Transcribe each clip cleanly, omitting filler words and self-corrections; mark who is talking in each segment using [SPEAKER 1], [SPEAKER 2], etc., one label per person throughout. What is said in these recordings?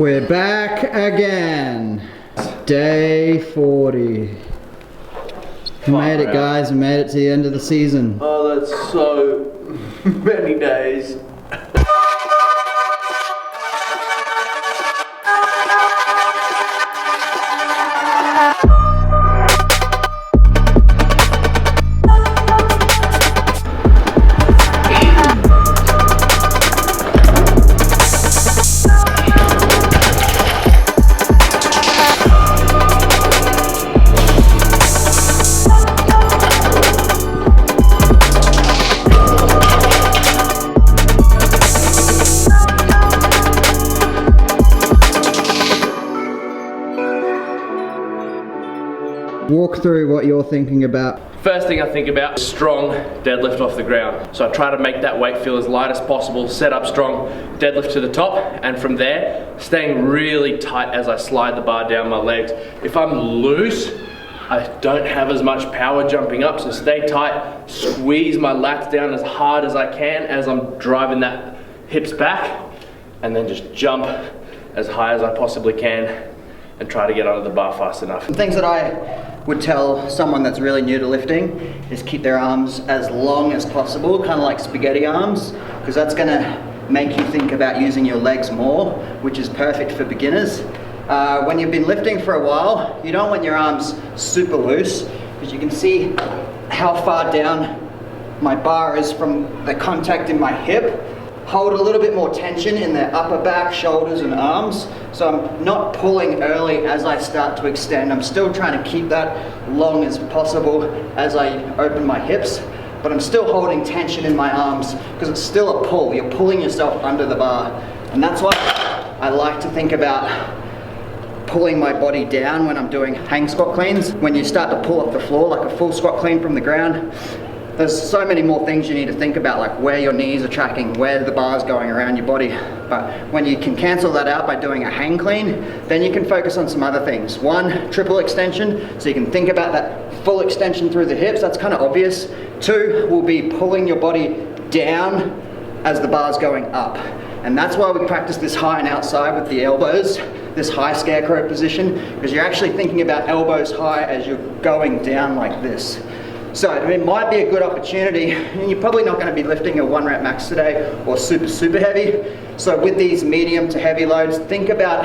[SPEAKER 1] We're back again. Day 40. We made it, guys. We made it to the end of the season.
[SPEAKER 2] Oh, that's so many days.
[SPEAKER 1] Walk through what you're thinking about.
[SPEAKER 2] First thing I think about is strong deadlift off the ground. So I try to make that weight feel as light as possible, set up strong, deadlift to the top, and from there, staying really tight as I slide the bar down my legs. If I'm loose, I don't have as much power jumping up, so stay tight, squeeze my lats down as hard as I can as I'm driving that hips back, and then just jump as high as I possibly can and try to get onto the bar fast enough.
[SPEAKER 1] The things that I would tell someone that's really new to lifting is keep their arms as long as possible, kind of like spaghetti arms, because that's going to make you think about using your legs more, which is perfect for beginners. When you've been lifting for a while, you don't want your arms super loose, because you can see how far down my bar is from the contact in my hip. Hold a little bit more tension in the upper back, shoulders and arms. So I'm not pulling early as I start to extend. I'm still trying to keep that long as possible as I open my hips, but I'm still holding tension in my arms because it's still a pull. You're pulling yourself under the bar. And that's why I like to think about pulling my body down when I'm doing hang squat cleans. When you start to pull off the floor like a full squat clean from the ground, there's so many more things you need to think about, like where your knees are tracking, where the bar's going around your body. But when you can cancel that out by doing a hang clean, then you can focus on some other things. One, triple extension, so you can think about that full extension through the hips, that's kind of obvious. Two will be pulling your body down as the bar's going up. And that's why we practice this high and outside with the elbows, this high scarecrow position, because you're actually thinking about elbows high as you're going down like this. So it might be a good opportunity, and you're probably not going to be lifting a 1 rep max today or super heavy. So with these medium to heavy loads, think about,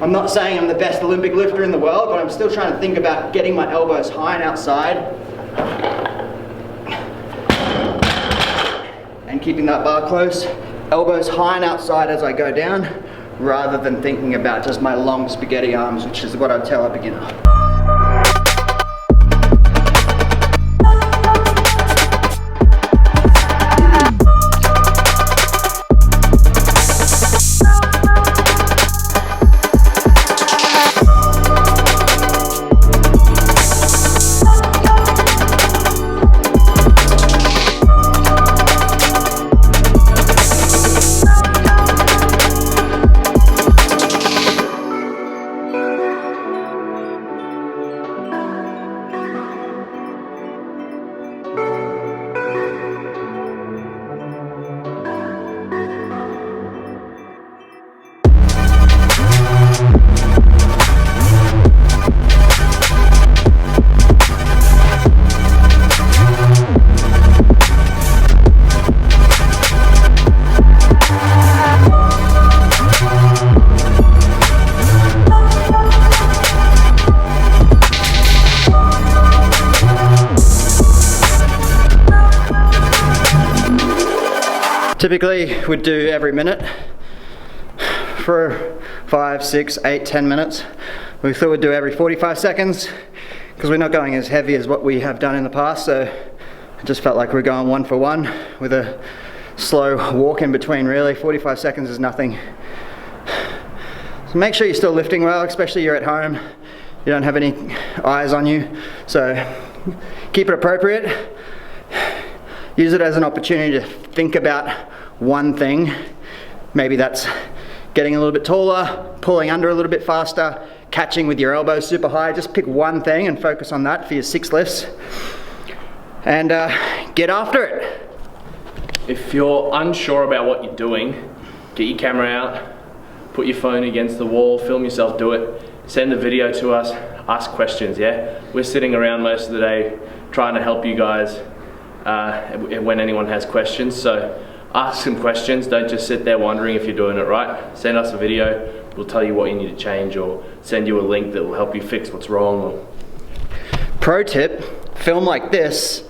[SPEAKER 1] I'm not saying I'm the best Olympic lifter in the world, but I'm still trying to think about getting my elbows high and outside and keeping that bar close. Elbows high and outside as I go down, rather than thinking about just my long spaghetti arms, which is what I tell a beginner. Typically, we'd do every minute for 5, 6, 8, 10 minutes. We thought we'd do every 45 seconds because we're not going as heavy as what we have done in the past, so it just felt like we're going 1 for 1 with a slow walk in between. Really, 45 seconds is nothing. So make sure you're still lifting well, especially you're at home. You don't have any eyes on you, so keep it appropriate. Use it as an opportunity to think about one thing. Maybe that's getting a little bit taller, pulling under a little bit faster, catching with your elbows super high. Just pick one thing and focus on that for your 6 lifts. And get after it.
[SPEAKER 2] If you're unsure about what you're doing, get your camera out, put your phone against the wall, film yourself do it, send a video to us, ask questions, yeah? We're sitting around most of the day trying to help you guys when anyone has questions, so ask some questions, don't just sit there wondering if you're doing it right. Send us a video, we'll tell you what you need to change, or send you a link that will help you fix what's wrong. Or...
[SPEAKER 1] Pro tip, film like this,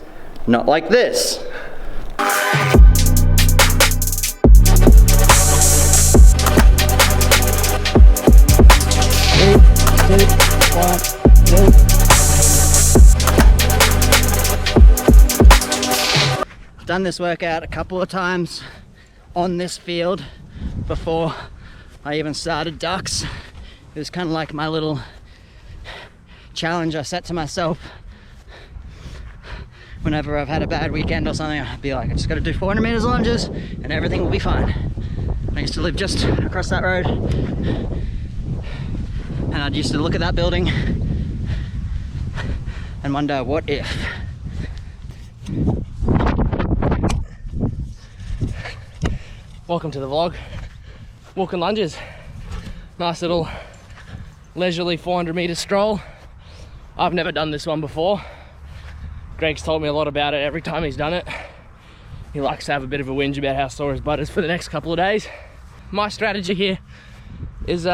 [SPEAKER 1] not like this. I've done this workout a couple of times on this field before I even started Dux. It was kind of like my little challenge I set to myself. Whenever I've had a bad weekend or something, I'd be like, I just got to do 400 meters lunges and everything will be fine. I used to live just across that road, and I'd used to look at that building and wonder, what if?
[SPEAKER 2] Welcome to the vlog. Walking lunges. Nice little leisurely 400 meter stroll. I've never done this one before. Greg's told me a lot about it every time he's done it. He likes to have a bit of a whinge about how sore his butt is for the next couple of days. My strategy here is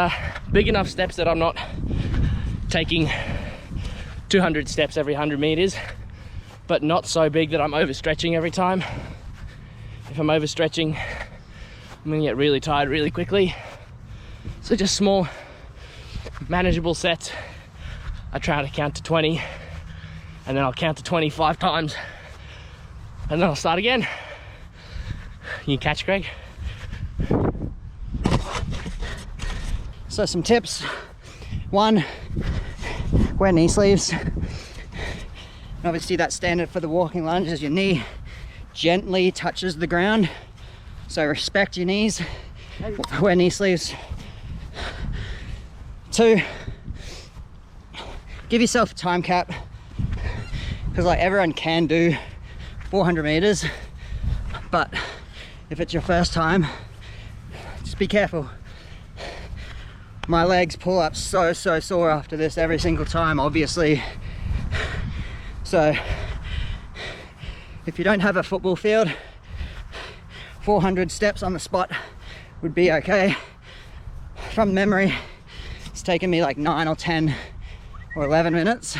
[SPEAKER 2] big enough steps that I'm not taking 200 steps every 100 meters, but not so big that I'm overstretching every time. If I'm overstretching, I'm gonna get really tired really quickly. So just small, manageable sets. I try to count to 20, and then I'll count to 25 times, and then I'll start again. You catch, Greg?
[SPEAKER 1] So some tips. One, wear knee sleeves. Obviously that's standard for the walking lunge, as your knee gently touches the ground. So respect your knees, wear knee sleeves. Two, give yourself a time cap, because like everyone can do 400 meters, but if it's your first time, just be careful. My legs pull up so sore after this every single time, obviously. So if you don't have a football field, 400 steps on the spot would be okay. From memory, it's taken me like 9 or 10 or 11 minutes.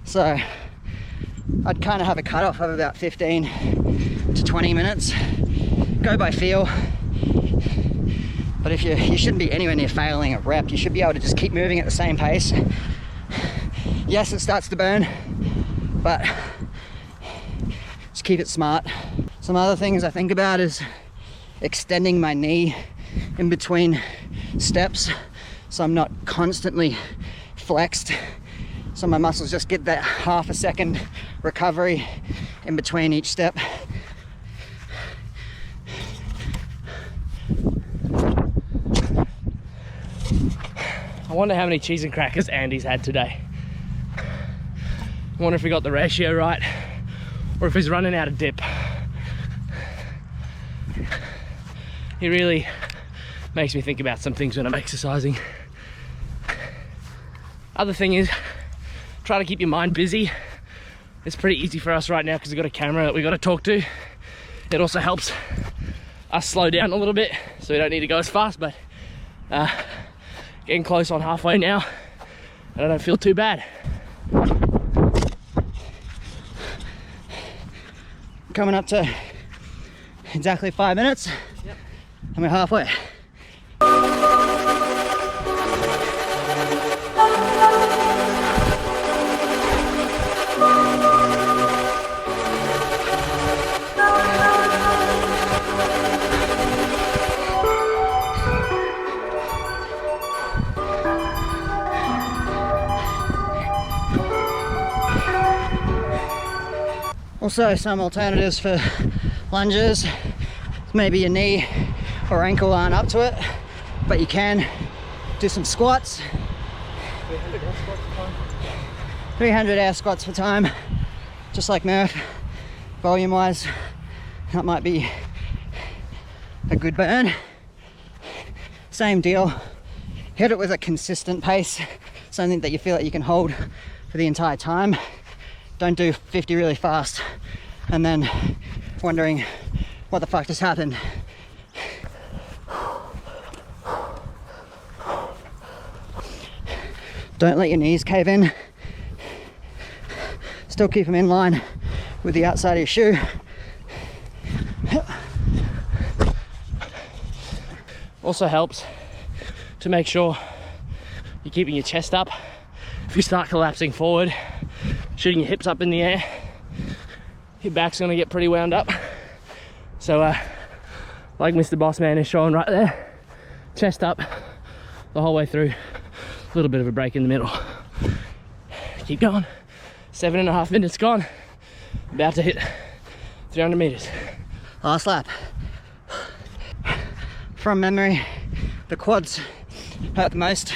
[SPEAKER 1] So I'd kind of have a cutoff of about 15 to 20 minutes. Go by feel. But if you shouldn't be anywhere near failing a rep. You should be able to just keep moving at the same pace. Yes, it starts to burn, but just keep it smart. Some other things I think about is extending my knee in between steps, so I'm not constantly flexed, so my muscles just get that half a second recovery in between each step.
[SPEAKER 2] I wonder how many cheese and crackers Andy's had today. I wonder if he got the ratio right, or if he's running out of dip. He really makes me think about some things when I'm exercising. Other thing is, try to keep your mind busy. It's pretty easy for us right now because we've got a camera that we've got to talk to. It also helps us slow down a little bit, so we don't need to go as fast, but getting close on halfway now, and I don't feel too bad.
[SPEAKER 1] Coming up to exactly 5 minutes.
[SPEAKER 2] Yep.
[SPEAKER 1] And we're halfway. Also, some alternatives for lunges. Maybe your knee or ankle aren't up to it, but you can do some squats. 300 air squats for time, just like Murph. Volume wise, that might be a good burn. same deal. Hit it with a consistent pace, something that you feel that you can hold for the entire time. Don't do 50 really fast and then wondering what the fuck just happened. Don't let your knees cave in. Still keep them in line with the outside of your shoe.
[SPEAKER 2] Also helps to make sure you're keeping your chest up. If you start collapsing forward, shooting your hips up in the air, your back's gonna get pretty wound up. So like Mr. Bossman is showing right there, chest up the whole way through, a little bit of a break in the middle. Keep going. 7.5 minutes gone. About to hit 300 meters.
[SPEAKER 1] Last lap. From memory, the quads hurt the most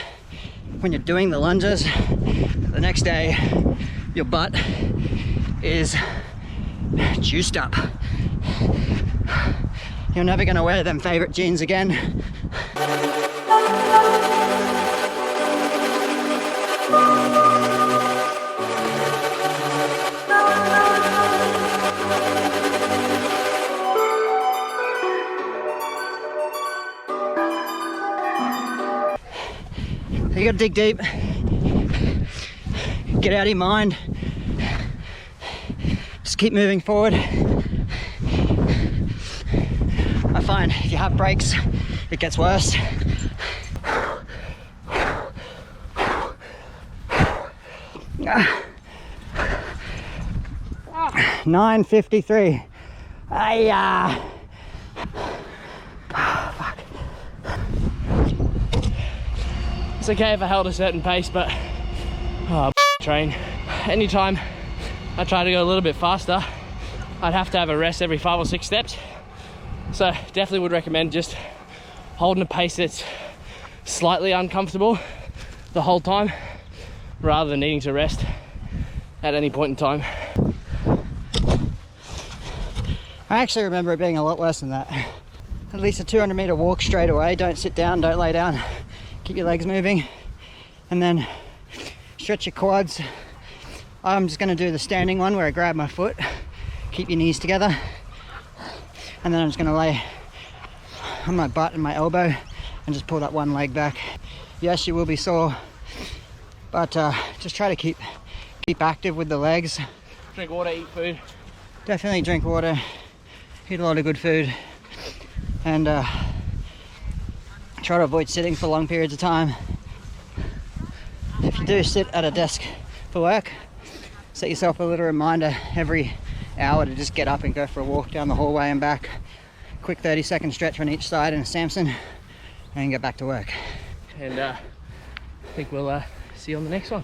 [SPEAKER 1] when you're doing the lunges. The next day, your butt is juiced up. You're never gonna wear them favorite jeans again. You gotta dig deep, get out of your mind, just keep moving forward. I find if you have breaks, it gets worse. 9:53. Fuck.
[SPEAKER 2] It's okay if I held a certain pace, but train. Anytime I try to go a little bit faster, I'd have to have a rest every 5 or 6 steps. So definitely would recommend just holding a pace that's slightly uncomfortable the whole time, rather than needing to rest at any point in time.
[SPEAKER 1] I actually remember it being a lot worse than that. At least a 200-meter walk straight away. Don't sit down, don't lay down. Keep your legs moving, and then stretch your quads. I'm just gonna do the standing one where I grab my foot, keep your knees together, and then I'm just gonna lay on my butt and my elbow and just pull that one leg back. Yes, you will be sore, but just try to keep active with the legs.
[SPEAKER 2] Drink water, eat food.
[SPEAKER 1] Definitely drink water, eat a lot of good food, and try to avoid sitting for long periods of time. If you do sit at a desk for work, set yourself a little reminder every hour to just get up and go for a walk down the hallway and back. Quick 30-second stretch on each side in a Samson, and get back to work.
[SPEAKER 2] And I think we'll see you on the next one.